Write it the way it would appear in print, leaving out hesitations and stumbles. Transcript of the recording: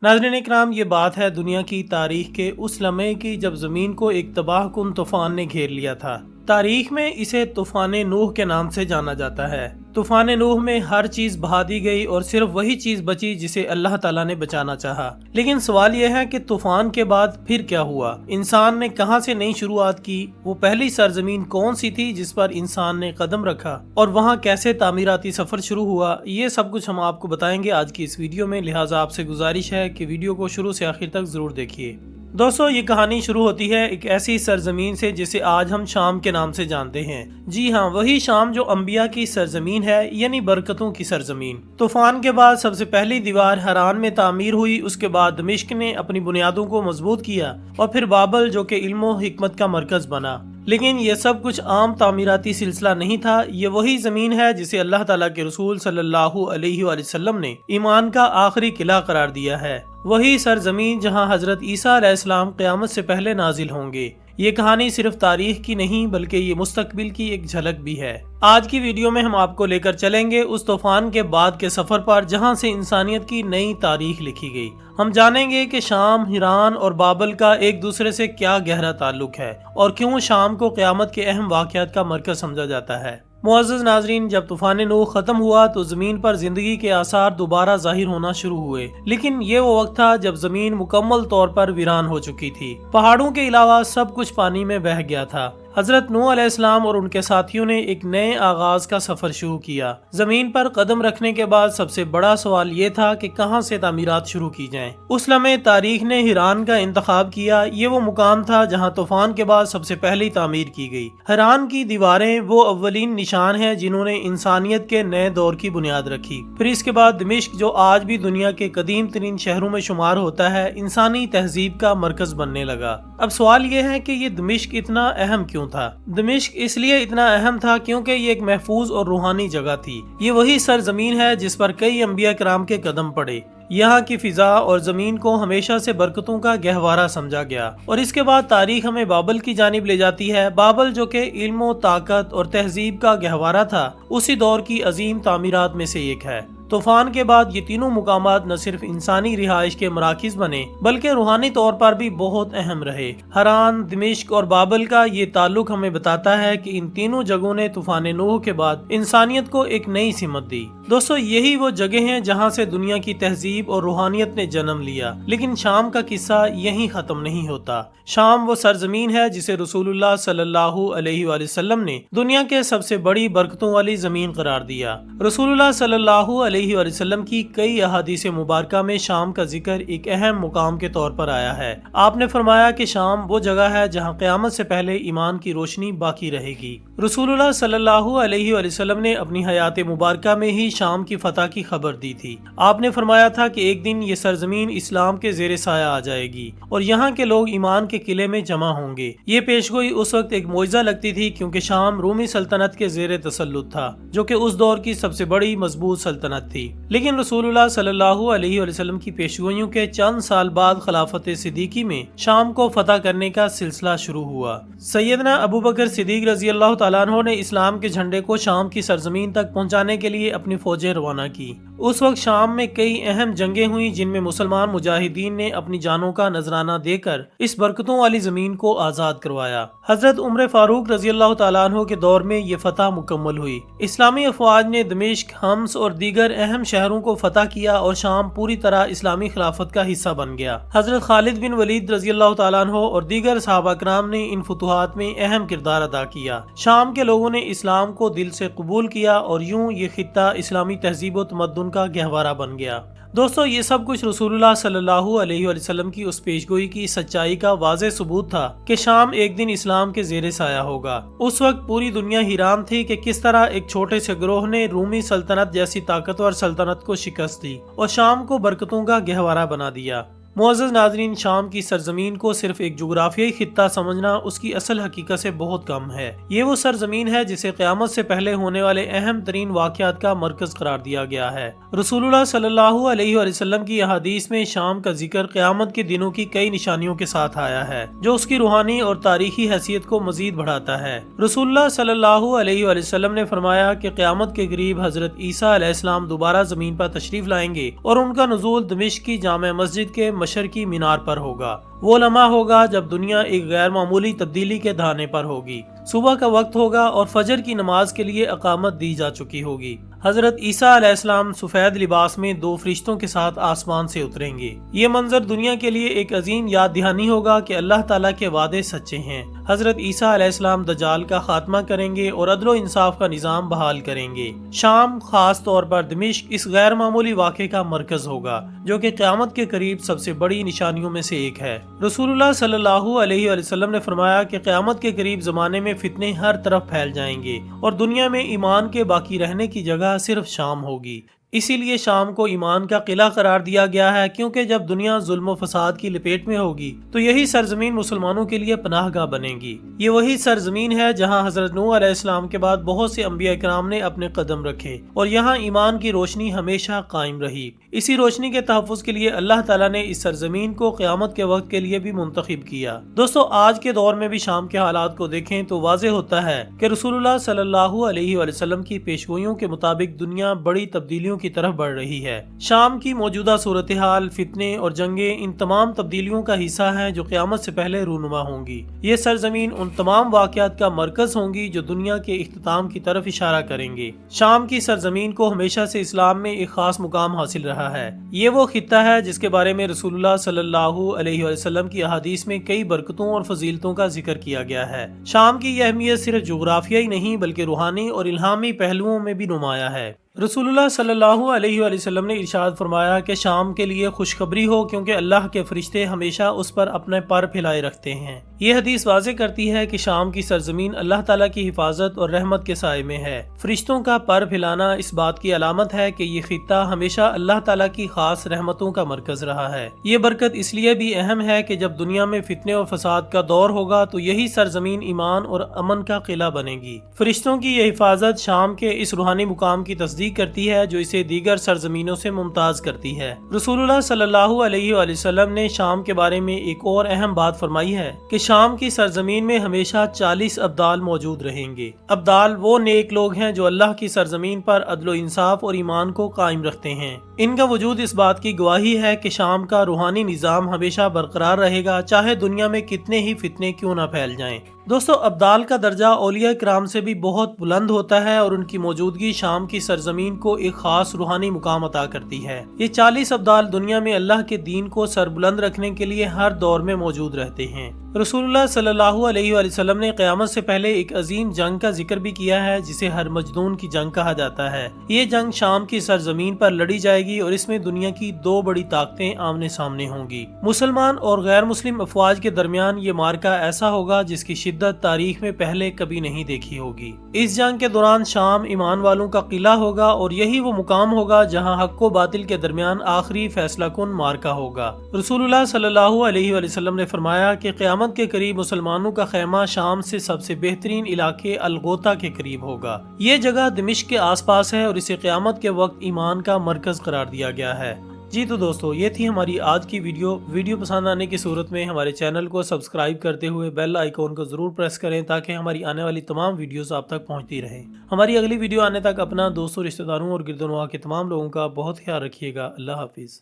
नाज़रीन इकराम, ये बात है दुनिया की तारीख के उस लम्हे की जब ज़मीन को एक तबाह कुन तूफान ने घेर लिया था। तारीख में इसे तूफान नूह के नाम से जाना जाता है। तूफान नूह में हर चीज बहा दी गई और सिर्फ वही चीज बची जिसे अल्लाह ताला ने बचाना चाहा। लेकिन सवाल यह है कि तूफान के बाद फिर क्या हुआ? इंसान ने कहां से नई शुरुआत की? वो पहली सरजमीन कौन सी थी जिस पर इंसान ने कदम रखा और वहां कैसे तामीराती सफर शुरू हुआ? ये सब कुछ हम आपको बताएंगे आज की इस वीडियो में, लिहाजा आपसे गुजारिश है कि वीडियो को शुरू से आखिर तक जरूर देखिए। दोस्तों, ये कहानी शुरू होती है एक ऐसी सरजमीन से जिसे आज हम शाम के नाम से जानते हैं। जी हाँ, वही शाम जो अंबिया की सरजमीन है, यानी बरकतों की सरजमीन। तूफान के बाद सबसे पहली दीवार हरान में तामीर हुई, उसके बाद दमिश्क ने अपनी बुनियादों को मजबूत किया और फिर बाबल जो कि इल्म और हिकमत का मरकज बना। लेकिन ये सब कुछ आम तामीराती सिलसिला नहीं था। ये वही जमीन है जिसे अल्लाह ताला के रसूल सल्लल्लाहु अलैहि वसल्लम ने ईमान का आखिरी किला करार दिया है। वही सरजमीन जहां हजरत ईसा अलैहिस्सलाम क़यामत से पहले नाजिल होंगे। ये कहानी सिर्फ तारीख की नहीं बल्कि ये मुस्तकबिल की एक झलक भी है। आज की वीडियो में हम आपको लेकर चलेंगे उस तूफान के बाद के सफर पर जहां से इंसानियत की नई तारीख लिखी गई। हम जानेंगे कि शाम, ईरान और बाबल का एक दूसरे से क्या गहरा ताल्लुक है और क्यों शाम को क़यामत के अहम वाक़यात का मरकज समझा जाता है। मुअज़्ज़ज़ नाज़रीन, जब तूफान नूह खत्म हुआ तो जमीन पर जिंदगी के आसार दोबारा जाहिर होना शुरू हुए। लेकिन ये वो वक्त था जब जमीन मुकम्मल तौर पर वीरान हो चुकी थी। पहाड़ों के अलावा सब कुछ पानी में बह गया था। हजरत नूह अलैहिस्सलाम और उनके साथियों ने एक नए आगाज का सफर शुरू किया। जमीन पर कदम रखने के बाद सबसे बड़ा सवाल ये था कि कहां से तामीरात शुरू की जाएं। उस लम्हे तारीख ने हिरान का इंतखाब किया। ये वो मुकाम था जहां तूफान के बाद सबसे पहली तामीर की गई। हिरान की दीवारें वो अव्वलीन निशान हैं जिन्होंने इंसानियत के नए दौर की बुनियाद रखी। फिर इसके बाद दमिश्क, जो आज भी दुनिया के कदीम तरीन शहरों में शुमार होता है, इंसानी तहजीब का मरकज बनने लगा। अब सवाल ये है कि ये दमिश्क इतना अहम क्यों था? दमिश्क इसलिए इतना अहम था क्योंकि ये एक महफूज और रूहानी जगह थी। ये वही सरजमीन है जिस पर कई अंबिया किराम के कदम पड़े। यहाँ की फिजा और जमीन को हमेशा से बरकतों का गहवारा समझा गया। और इसके बाद तारीख हमें बाबल की जानिब ले जाती है। बाबल जो कि इल्म, ताकत और तहजीब का गहवारा था, उसी दौर की अजीम तामीरात में से एक है। तूफान के बाद ये तीनों मुकामात न सिर्फ इंसानी रिहाइश के मराकिज बने बल्कि रूहानी तौर पर भी बहुत अहम रहे। हरान, दमिश्क और बाबल का ये ताल्लुक हमें बताता है कि इन तीनों जगहों ने तूफान नूह के बाद इंसानियत को एक नई सिमत दी। दोस्तों, यही वो जगह हैं जहां से दुनिया की तहजीब और रूहानियत ने जन्म लिया। लेकिन शाम का किस्सा यहीं खत्म नहीं होता। शाम वो सरजमीन है जिसे रसूलुल्लाह सल्लल्लाहु अलैहि वसल्लम ने दुनिया के सबसे बड़ी बरकतों वाली जमीन करार दिया। रसूलुल्लाह सल्लल्लाहु अलैहि वसल्लम की कई अहादीस मुबारका में शाम का जिक्र एक अहम मुकाम के तौर पर आया है। आपने फरमाया कि शाम वो जगह है जहां क़यामत से पहले ईमान की रोशनी बाकी रहेगी। रसूलुल्लाह सल्लल्लाहु अलैहि वसल्लम ने अपनी हयात मुबारका में ही शाम की फतह की खबर दी थी। आपने फरमाया था कि एक दिन ये सरजमीन इस्लाम के ज़ेरे साया आ जाएगी और यहाँ के लोग ईमान के किले में जमा होंगे। ये पेशगोई उस वक्त एक मोइज़ा लगती थी क्योंकि शाम रूमी सल्तनत के ज़ेरे तसल्लुत था, जो कि उस दौर की सबसे बड़ी मजबूत सल्तनत थी। लेकिन रसूलुल्लाह सल्लल्लाहु अलैहि वसल्लम की पेशगोइयों के चंद साल बाद खिलाफत सिद्दीकी में शाम को फतह करने का सिलसिला शुरू हुआ। सैयदना अबू बकर सिद्दीक रज़ी अल्लाह तआला अन्हु ने इस्लाम के झंडे को शाम की सरजमीन तक पहुंचाने के लिए अपनी फौजें रवाना की। उस वक्त शाम में कई अहम जंगें हुई जिनमें मुसलमान मुजाहिदीन ने अपनी जानों का नजराना देकर इस बरकतों वाली जमीन को आजाद करवाया। हजरत उमर फारूक रज़ी अल्लाह तआला अन्हु के दौर में ये फतह मुकम्मल हुई। इस्लामी अफवाज ने दमिश्क, हम्स और दीगर अहम शहरों को फतह किया और शाम पूरी तरह इस्लामी खिलाफत का हिस्सा बन गया। हजरत खालिद बिन वलीद रज़ी अल्लाह तआला अन्हु और दीगर सहाबा किराम ने इन फतुहात में अहम किरदार अदा किया। शाम के लोगों ने इस्लाम को दिल से कबूल किया और यूं ये खित्ता इस्लामी तहजीब व तमद्दुन का गहवारा बन गया। दोस्तों, ये सब कुछ रसूलुल्लाह सल्लल्लाहु अलैहि वसल्लम की उस पेशगोई की सच्चाई का वाज़ेह सबूत था कि शाम एक दिन इस्लाम के ज़ेरे साया होगा। उस वक्त पूरी दुनिया हैरान थी कि किस तरह एक छोटे से ग्रोह ने रूमी सल्तनत जैसी ताकतवर सल्तनत को शिकस्त दी और शाम को बरकतों का गहवारा बना दिया। معزز ناظرین، شام کی سرزمین کو صرف ایک جغرافیائی خطہ سمجھنا اس کی اصل حقیقت سے بہت کم ہے۔ یہ وہ سرزمین ہے جسے قیامت سے پہلے ہونے والے اہم ترین واقعات کا مرکز قرار دیا گیا ہے۔ رسول اللہ صلی اللہ علیہ وسلم کی احادیث میں شام کا ذکر قیامت کے دنوں کی کئی نشانیوں کے ساتھ آیا ہے، جو اس کی روحانی اور تاریخی حیثیت کو مزید بڑھاتا ہے۔ رسول اللہ صلی اللہ علیہ وسلم نے فرمایا کہ قیامت کے قریب حضرت عیسیٰ علیہ السلام دوبارہ زمین پر تشریف لائیں گے اور ان کا نزول دمشق کی جامع مسجد کے مشرقی مینار پر ہوگا۔ وہ لمحہ ہوگا جب دنیا ایک غیر معمولی تبدیلی کے دہانے پر ہوگی۔ صبح کا وقت ہوگا اور فجر کی نماز کے لیے اقامت دی جا چکی ہوگی۔ حضرت عیسیٰ علیہ السلام سفید لباس میں 2 فرشتوں کے ساتھ آسمان سے اتریں گے۔ یہ منظر دنیا کے لیے ایک عظیم یاد دہانی ہوگا کہ اللہ تعالیٰ کے وعدے سچے ہیں۔ حضرت عیسیٰ علیہ السلام دجال کا خاتمہ کریں گے اور عدل و انصاف کا نظام بحال کریں گے۔ شام، خاص طور پر دمشق، اس غیر معمولی واقعے کا مرکز ہوگا، جو کہ قیامت کے قریب سب سے بڑی نشانیوں میں سے ایک ہے۔ رسول اللہ صلی اللہ علیہ وسلم نے فرمایا کہ قیامت کے قریب زمانے میں فتنے ہر طرف پھیل جائیں گے اور دنیا میں ایمان کے باقی رہنے کی جگہ صرف شام ہوگی۔ اسی لیے شام کو ایمان کا قلعہ قرار دیا گیا ہے، کیونکہ جب دنیا ظلم و فساد کی لپیٹ میں ہوگی تو یہی سرزمین مسلمانوں کے لیے پناہ گاہ بنے گی۔ یہ وہی سرزمین ہے جہاں حضرت نوح علیہ السلام کے بعد بہت سے انبیاء کرام نے اپنے قدم رکھے اور یہاں ایمان کی روشنی ہمیشہ قائم رہی۔ اسی روشنی کے تحفظ کے لیے اللہ تعالیٰ نے اس سرزمین کو قیامت کے وقت کے لیے بھی منتخب کیا۔ دوستو، آج کے دور میں بھی شام کے حالات کو دیکھیں تو واضح ہوتا ہے کہ رسول اللہ صلی اللہ علیہ وسلم کی پیشگوئیوں کے مطابق دنیا بڑی تبدیلیوں کی طرف بڑھ رہی ہے۔ شام کی موجودہ صورتحال، فتنے اور جنگیں ان تمام تبدیلیوں کا حصہ ہیں جو قیامت سے پہلے رونما ہوں گی۔ یہ سرزمین ان تمام واقعات کا مرکز ہوں گی جو دنیا کے اختتام کی طرف اشارہ کریں گے۔ شام کی سرزمین کو ہمیشہ سے اسلام میں ایک خاص مقام حاصل رہا ہے۔ یہ وہ خطہ ہے جس کے بارے میں رسول اللہ صلی اللہ علیہ وسلم کی احادیث میں کئی برکتوں اور فضیلتوں کا ذکر کیا گیا ہے۔ شام کی یہ اہمیت صرف جغرافیائی نہیں بلکہ روحانی اور الہامی پہلوؤں میں بھی نمایاں ہے۔ رسول اللہ صلی اللہ علیہ وسلم نے ارشاد فرمایا کہ شام کے لیے خوشخبری ہو، کیونکہ اللہ کے فرشتے ہمیشہ اس پر اپنے پر پھیلائے رکھتے ہیں۔ یہ حدیث واضح کرتی ہے کہ شام کی سرزمین اللہ تعالیٰ کی حفاظت اور رحمت کے سائے میں ہے۔ فرشتوں کا پر پھیلانا اس بات کی علامت ہے کہ یہ خطہ ہمیشہ اللہ تعالیٰ کی خاص رحمتوں کا مرکز رہا ہے۔ یہ برکت اس لیے بھی اہم ہے کہ جب دنیا میں فتنے اور فساد کا دور ہوگا تو یہی سرزمین ایمان اور امن کا قلعہ بنے گی۔ فرشتوں کی یہ حفاظت شام کے اس روحانی مقام کی تصدیق کرتی ہے جو اسے دیگر سرزمینوں سے ممتاز کرتی ہے۔ رسول اللہ صلی اللہ علیہ وسلم نے شام کے بارے میں ایک اور اہم بات فرمائی ہے کہ شام کی سرزمین میں ہمیشہ 40 ابدال موجود رہیں گے۔ ابدال وہ نیک لوگ ہیں جو اللہ کی سرزمین پر عدل و انصاف اور ایمان کو قائم رکھتے ہیں۔ ان کا وجود اس بات کی گواہی ہے کہ شام کا روحانی نظام ہمیشہ برقرار رہے گا، چاہے دنیا میں کتنے ہی فتنے کیوں نہ پھیل جائیں۔ دوستو، ابدال کا درجہ اولیاء کرام سے بھی بہت بلند ہوتا ہے اور ان کی موجودگی شام کی سرزمین کو ایک خاص روحانی مقام عطا کرتی ہے۔ یہ 40 ابدال دنیا میں اللہ کے دین کو سربلند رکھنے کے لیے ہر دور میں موجود رہتے ہیں۔ رسول اللہ صلی اللہ علیہ وسلم نے قیامت سے پہلے ایک عظیم جنگ کا ذکر بھی کیا ہے جسے ہرمجدون کی جنگ کہا جاتا ہے۔ یہ جنگ شام کی سرزمین پر لڑی جائے گی اور اس میں دنیا کی 2 بڑی طاقتیں آمنے سامنے ہوں گی۔ مسلمان اور غیر مسلم افواج کے درمیان یہ معرکہ ایسا ہوگا جس کی شدت تاریخ میں پہلے کبھی نہیں دیکھی ہوگی۔ اس جنگ کے دوران شام ایمان والوں کا قلعہ ہوگا اور یہی وہ مقام ہوگا جہاں حق و باطل کے درمیان آخری فیصلہ کن معرکہ ہوگا۔ رسول اللہ صلی اللہ علیہ وسلم نے فرمایا کہ قیامت کے قریب مسلمانوں کا خیمہ شام سے سب سے بہترین علاقے الغوطہ کے قریب ہوگا۔ یہ جگہ دمشق کے آس پاس ہے اور اسے قیامت کے وقت ایمان کا مرکز قرار دیا گیا ہے۔ جی تو دوستو، یہ تھی ہماری آج کی ویڈیو پسند آنے کی صورت میں ہمارے چینل کو سبسکرائب کرتے ہوئے بیل آئیکن کو ضرور پریس کریں تاکہ ہماری آنے والی تمام ویڈیوز آپ تک پہنچتی رہیں۔ ہماری اگلی ویڈیو آنے تک اپنا، دوستوں، رشتہ داروں اور گرد و نواح کے تمام لوگوں کا بہت خیال رکھیے گا۔ اللہ حافظ۔